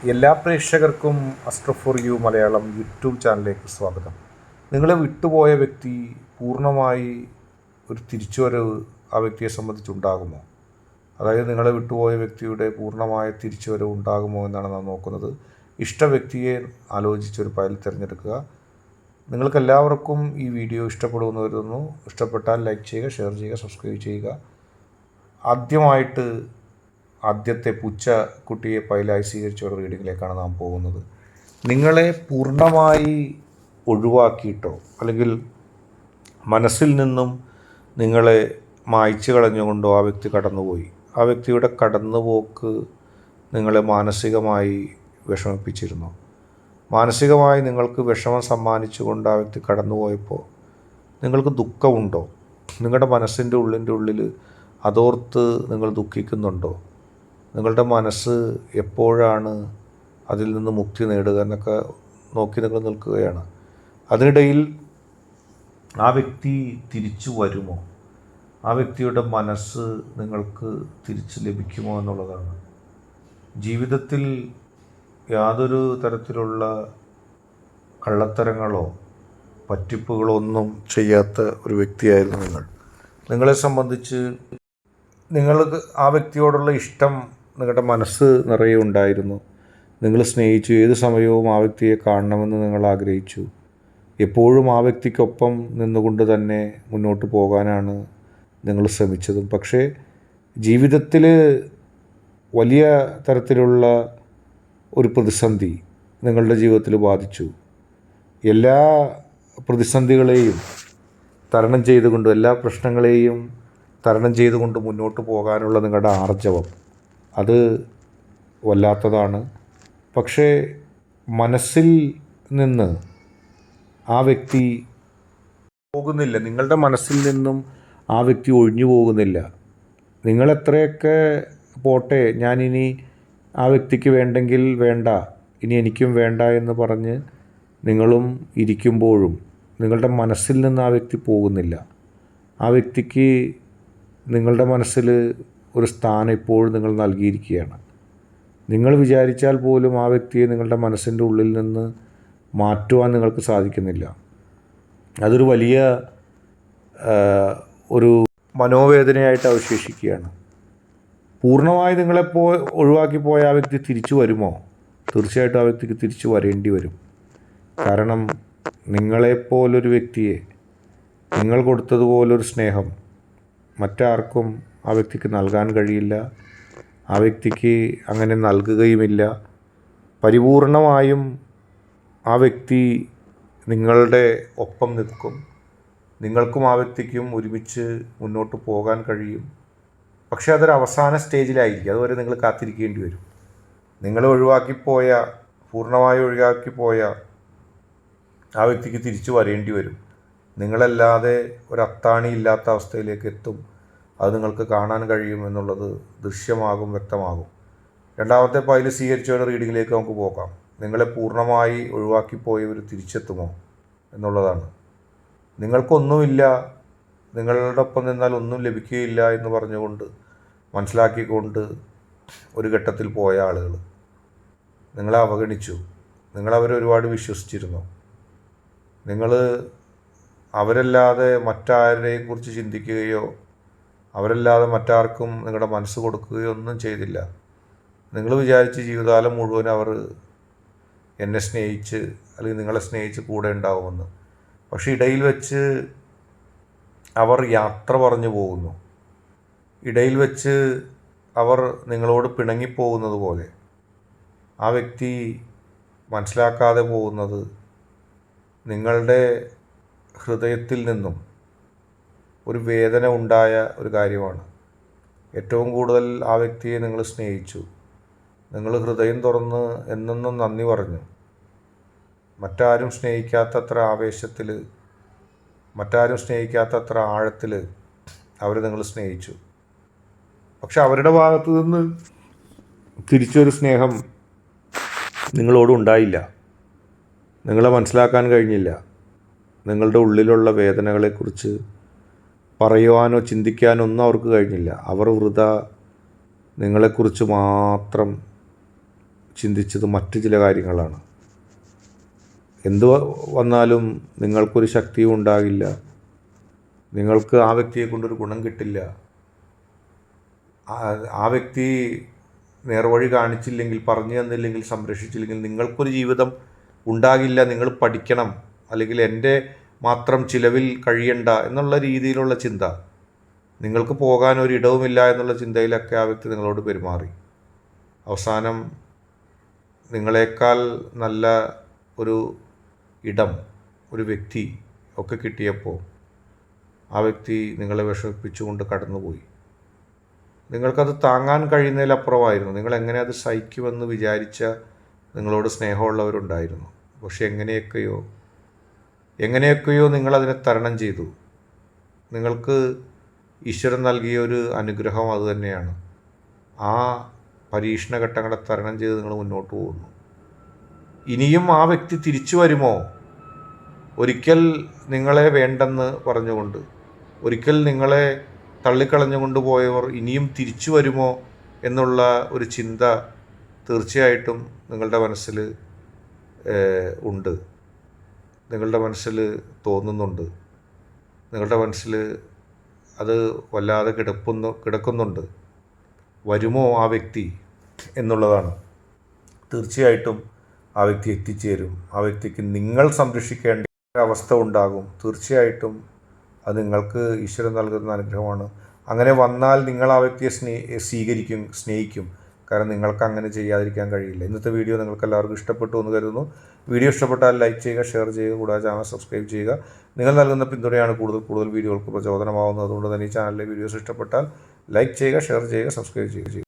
എല്ലാ പ്രേക്ഷകർക്കും astro for you Malayalam YouTube ചാനലിലേക്ക് സ്വാഗതം. നിങ്ങളെ വിട്ടുപോയ വ്യക്തി പൂർണ്ണമായി ഒരു തിരിച്ചുവരവ് ആ വ്യക്തിയെ സംബന്ധിച്ചുണ്ടാകുമോ? അതായത് നിങ്ങളെ വിട്ടുപോയ വ്യക്തിയുടെ പൂർണ്ണമായ തിരിച്ചുവരവ് ഉണ്ടാകുമോ എന്നാണ് നാം നോക്കുന്നത്. ഇഷ്ട വ്യക്തിയെ ആലോചിച്ചൊരു ഫയൽ തിരഞ്ഞെടുക്കുക. നിങ്ങൾക്കെല്ലാവർക്കും ഈ വീഡിയോ ഇഷ്ടപ്പെടുമെന്ന് കരുതുന്നു. ഇഷ്ടപ്പെട്ടാൽ ലൈക്ക് ചെയ്യുക, ഷെയർ ചെയ്യുക, സബ്സ്ക്രൈബ് ചെയ്യുക. ആദ്യത്തെ കുട്ടിയെ ഫയലായി സ്വീകരിച്ച ഒരു റീഡിങ്ങിലേക്കാണ് നാം പോകുന്നത്. നിങ്ങളെ പൂർണ്ണമായി ഒഴിവാക്കിയിട്ടോ അല്ലെങ്കിൽ മനസ്സിൽ നിന്നും നിങ്ങളെ മായ്ച്ചു കളഞ്ഞുകൊണ്ടോ ആ വ്യക്തി കടന്നുപോയി. ആ വ്യക്തിയുടെ കടന്നുപോക്ക് നിങ്ങളെ മാനസികമായി വിഷമിപ്പിച്ചിരുന്നു. മാനസികമായി നിങ്ങൾക്ക് വിഷമം സമ്മാനിച്ചുകൊണ്ട് ആ വ്യക്തി കടന്നുപോയപ്പോൾ നിങ്ങൾക്ക് ദുഃഖമുണ്ടോ? നിങ്ങളുടെ മനസ്സിൻ്റെ ഉള്ളിൽ അതോർത്ത് നിങ്ങൾ ദുഃഖിക്കുന്നുണ്ടോ? നിങ്ങളുടെ മനസ്സ് എപ്പോഴാണ് അതിൽ നിന്ന് മുക്തി നേടുക എന്നൊക്കെ നോക്കി നിങ്ങൾ നിൽക്കുകയാണ്. അതിനിടയിൽ ആ വ്യക്തി തിരിച്ചു വരുമോ? ആ വ്യക്തിയുടെ മനസ്സ് നിങ്ങൾക്ക് തിരിച്ച് ലഭിക്കുമോ എന്നുള്ളതാണ്. ജീവിതത്തിൽ യാതൊരു തരത്തിലുള്ള കള്ളത്തരങ്ങളോ പറ്റിപ്പുകളോ ഒന്നും ചെയ്യാത്ത ഒരു വ്യക്തിയായിരുന്നു നിങ്ങളെ സംബന്ധിച്ച് നിങ്ങൾക്ക് ആ വ്യക്തിയോടുള്ള ഇഷ്ടം നിങ്ങളുടെ മനസ്സ് നിറയെ ഉണ്ടായിരുന്നു. നിങ്ങൾ സ്നേഹിച്ചു. ഏത് സമയവും ആ വ്യക്തിയെ കാണണമെന്ന് നിങ്ങൾ ആഗ്രഹിച്ചു. എപ്പോഴും ആ വ്യക്തിക്കൊപ്പം നിന്നുകൊണ്ട് തന്നെ മുന്നോട്ട് പോകാനാണ് നിങ്ങൾ ശ്രമിച്ചതും. പക്ഷേ ജീവിതത്തിൽ വലിയ തരത്തിലുള്ള ഒരു പ്രതിസന്ധി നിങ്ങളുടെ ജീവിതത്തിൽ ബാധിച്ചു. എല്ലാ പ്രതിസന്ധികളെയും തരണം ചെയ്തുകൊണ്ട്, എല്ലാ പ്രശ്നങ്ങളെയും തരണം ചെയ്തുകൊണ്ട് മുന്നോട്ട് പോകാനുള്ള നിങ്ങളുടെ ആർജവം അത് വല്ലാത്തതാണ്. പക്ഷേ മനസ്സിൽ നിന്ന് ആ വ്യക്തി പോകുന്നില്ല. നിങ്ങളുടെ മനസ്സിൽ നിന്നും ആ വ്യക്തി ഒഴിഞ്ഞു പോകുന്നില്ല. നിങ്ങളെത്രയൊക്കെ പോട്ടെ, ഞാനിനി ആ വ്യക്തിക്ക് വേണ്ടെങ്കിൽ വേണ്ട, ഇനി എനിക്കും വേണ്ട എന്ന് പറഞ്ഞ് നിങ്ങളും ഇരിക്കുമ്പോഴും നിങ്ങളുടെ മനസ്സിൽ നിന്ന് ആ വ്യക്തി പോകുന്നില്ല. ആ വ്യക്തിക്ക് നിങ്ങളുടെ മനസ്സിൽ ഒരു സ്ഥാനം ഇപ്പോഴും നിങ്ങൾ നൽകിയിരിക്കുകയാണ്. നിങ്ങൾ വിചാരിച്ചാൽ പോലും ആ വ്യക്തിയെ നിങ്ങളുടെ മനസ്സിൻ്റെ ഉള്ളിൽ നിന്ന് മാറ്റുവാൻ നിങ്ങൾക്ക് സാധിക്കുന്നില്ല. അതൊരു വലിയ ഒരു മനോവേദനയായിട്ട് അവശേഷിക്കുകയാണ്. പൂർണ്ണമായി ഒഴിവാക്കി പോയ ആ വ്യക്തി തിരിച്ചു വരുമോ? തീർച്ചയായിട്ടും ആ വ്യക്തിക്ക് തിരിച്ചു വരേണ്ടി വരും. കാരണം നിങ്ങളെപ്പോലൊരു വ്യക്തിയെ, നിങ്ങൾ കൊടുത്തതുപോലൊരു സ്നേഹം മറ്റാർക്കും ആ വ്യക്തിക്ക് നൽകാൻ കഴിയില്ല. ആ വ്യക്തിക്ക് അങ്ങനെ നൽകുകയുമില്ല. പരിപൂർണമായും ആ വ്യക്തി നിങ്ങളുടെ ഒപ്പം നിൽക്കും. നിങ്ങൾക്കും ആ വ്യക്തിക്കും ഒരുമിച്ച് മുന്നോട്ട് പോകാൻ കഴിയും. പക്ഷേ അതൊരു അവസാന സ്റ്റേജിലായിരിക്കും. അതുവരെ നിങ്ങൾ കാത്തിരിക്കേണ്ടി വരും. പൂർണ്ണമായി ഒഴിവാക്കിപ്പോയ ആ വ്യക്തിക്ക് തിരിച്ചു വരേണ്ടി വരും. നിങ്ങളല്ലാതെ ഒരു അത്താണി ഇല്ലാത്ത അവസ്ഥയിലേക്ക് എത്തും. അത് നിങ്ങൾക്ക് കാണാൻ കഴിയും എന്നുള്ളത് ദൃശ്യമാകും, വ്യക്തമാകും. രണ്ടാമത്തെ ഫയൽ സ്വീകരിച്ചവരുടെ റീഡിങ്ങിലേക്ക് നമുക്ക് പോകാം. നിങ്ങളെ പൂർണ്ണമായി ഒഴിവാക്കിപ്പോയവർ തിരിച്ചെത്തുമോ എന്നുള്ളതാണ്. നിങ്ങൾക്കൊന്നുമില്ല, നിങ്ങളുടെ ഒപ്പം നിന്നാൽ ഒന്നും ലഭിക്കുകയില്ല എന്ന് പറഞ്ഞുകൊണ്ട് മനസ്സിലാക്കിക്കൊണ്ട് ഒരു ഘട്ടത്തിൽ പോയ ആളുകൾ നിങ്ങളെ അവഗണിച്ചു. നിങ്ങളവരെ ഒരുപാട് വിശ്വസിച്ചിരുന്നു. നിങ്ങൾ അവരല്ലാതെ മറ്റാരെയും കുറിച്ച് ചിന്തിക്കുകയോ അവരല്ലാതെ മറ്റാർക്കും നിങ്ങളുടെ മനസ്സ് കൊടുക്കുകയോ ഒന്നും ചെയ്തില്ല. നിങ്ങൾ വിചാരിച്ച് ജീവിതകാലം മുഴുവൻ അവർ എന്നെ സ്നേഹിച്ച് അല്ലെങ്കിൽ നിങ്ങളെ സ്നേഹിച്ച് കൂടെ ഉണ്ടാവുമെന്ന്. പക്ഷേ ഇടയിൽ വെച്ച് അവർ യാത്ര പറഞ്ഞു പോകുന്നു. ഇടയിൽ വെച്ച് അവർ നിങ്ങളോട് പിണങ്ങിപ്പോകുന്നത് പോലെ ആ വ്യക്തി മനസ്സിലാക്കാതെ പോകുന്നത് നിങ്ങളുടെ ഹൃദയത്തിൽ നിന്നും ഒരു വേദന ഉണ്ടായ ഒരു കാര്യമാണ്. ഏറ്റവും കൂടുതൽ ആ വ്യക്തിയെ നിങ്ങൾ സ്നേഹിച്ചു. നിങ്ങൾ ഹൃദയം തുറന്ന് എന്നെന്നും നന്ദി പറഞ്ഞു. മറ്റാരും സ്നേഹിക്കാത്തത്ര ആവേശത്തിൽ, മറ്റാരും സ്നേഹിക്കാത്തത്ര ആഴത്തിൽ അവർ നിങ്ങൾ സ്നേഹിച്ചു. പക്ഷെ അവരുടെ ഭാഗത്തു നിന്ന് തിരിച്ചൊരു സ്നേഹം നിങ്ങളോട് ഉണ്ടായില്ല. നിങ്ങളെ മനസ്സിലാക്കാൻ കഴിഞ്ഞില്ല. നിങ്ങളുടെ ഉള്ളിലുള്ള വേദനകളെക്കുറിച്ച് പറയുവാനോ ചിന്തിക്കാനോ ഒന്നും അവർക്ക് കഴിഞ്ഞില്ല. അവർ വൃഥ നിങ്ങളെക്കുറിച്ച് മാത്രം ചിന്തിച്ചത് മറ്റു ചില കാര്യങ്ങളാണ്. എന്തു വന്നാലും നിങ്ങൾക്കൊരു ശക്തിയും ഉണ്ടാകില്ല, നിങ്ങൾക്ക് ആ വ്യക്തിയെ കൊണ്ടൊരു ഗുണം കിട്ടില്ല. ആ വ്യക്തി നേർവഴി കാണിച്ചില്ലെങ്കിൽ, പറഞ്ഞു തന്നില്ലെങ്കിൽ, സംരക്ഷിച്ചില്ലെങ്കിൽ നിങ്ങൾക്കൊരു ജീവിതം ഉണ്ടാകില്ല. നിങ്ങൾ പഠിക്കണം, അല്ലെങ്കിൽ എൻ്റെ മാത്രം ചിലവിൽ കഴിയണ്ട എന്നുള്ള രീതിയിലുള്ള ചിന്ത, നിങ്ങൾക്ക് പോകാൻ ഒരിടവുമില്ല എന്നുള്ള ചിന്തയിലൊക്കെ ആ വ്യക്തി നിങ്ങളോട് പെരുമാറി. അവസാനം നിങ്ങളെക്കാൾ നല്ല ഒരു ഇടം, ഒരു വ്യക്തി ഒക്കെ കിട്ടിയപ്പോൾ ആ വ്യക്തി നിങ്ങളെ വിഷമിപ്പിച്ചുകൊണ്ട് കടന്നുപോയി. നിങ്ങൾക്കത് താങ്ങാൻ കഴിയുന്നതിലപ്പുറമായിരുന്നു. നിങ്ങൾ എങ്ങനെ അത് സഹിക്കുമെന്ന് വിചാരിച്ച നിങ്ങളോട് സ്നേഹമുള്ളവരുണ്ടായിരുന്നു. പക്ഷെ എങ്ങനെയൊക്കെയോ നിങ്ങളതിനെ തരണം ചെയ്തു. നിങ്ങൾക്ക് ഈശ്വരൻ നൽകിയ ഒരു അനുഗ്രഹം അതുതന്നെയാണ്. ആ പരീക്ഷണ ഘട്ടങ്ങളെ തരണം ചെയ്ത് നിങ്ങൾ മുന്നോട്ട് പോകുന്നു. ഇനിയും ആ വ്യക്തി തിരിച്ചു വരുമോ? ഒരിക്കൽ നിങ്ങളെ വേണ്ടെന്ന് പറഞ്ഞുകൊണ്ട്, ഒരിക്കൽ നിങ്ങളെ തള്ളിക്കളഞ്ഞുകൊണ്ട് പോയവർ ഇനിയും തിരിച്ചു വരുമോ എന്നുള്ള ഒരു ചിന്ത തീർച്ചയായിട്ടും നിങ്ങളുടെ മനസ്സിൽ ഉണ്ട്, നിങ്ങളുടെ മനസ്സിൽ തോന്നുന്നുണ്ട്, നിങ്ങളുടെ മനസ്സിൽ അത് വല്ലാതെ കിടക്കുന്നുണ്ട്. വരുമോ ആ വ്യക്തി എന്നുള്ളതാണ്. തീർച്ചയായിട്ടും ആ വ്യക്തി എത്തിച്ചേരും. ആ വ്യക്തിക്ക് നിങ്ങൾ സംരക്ഷിക്കേണ്ട അവസ്ഥ ഉണ്ടാകും. തീർച്ചയായിട്ടും അത് നിങ്ങൾക്ക് ഈശ്വരൻ നൽകുന്ന അനുഗ്രഹമാണ്. അങ്ങനെ വന്നാൽ നിങ്ങൾ ആ വ്യക്തിയെ സ്നേഹിക്കും. കാരണം നിങ്ങൾക്ക് അങ്ങനെ ചെയ്യാതിരിക്കാൻ കഴിയില്ല. ഇന്നത്തെ വീഡിയോ നിങ്ങൾക്ക് എല്ലാവർക്കും ഇഷ്ടപ്പെട്ടു എന്ന് കരുതുന്നു. വീഡിയോ ഇഷ്ടപ്പെട്ടാൽ ലൈക്ക് ചെയ്യുക, ഷെയർ ചെയ്യുക, കൂടാതെ ചാനൽ സബ്സ്ക്രൈബ് ചെയ്യുക. നിങ്ങൾ നൽകുന്ന പിന്തുണയാണ് കൂടുതൽ വീഡിയോകൾക്ക് പ്രചോദനമാകുന്നത്. അതുകൊണ്ട് തന്നെ ഈ ചാനലിലെ വീഡിയോസ് ഇഷ്ടപ്പെട്ടാൽ ലൈക്ക് ചെയ്യുക, ഷെയർ ചെയ്യുക, സബ്സ്ക്രൈബ് ചെയ്യുക.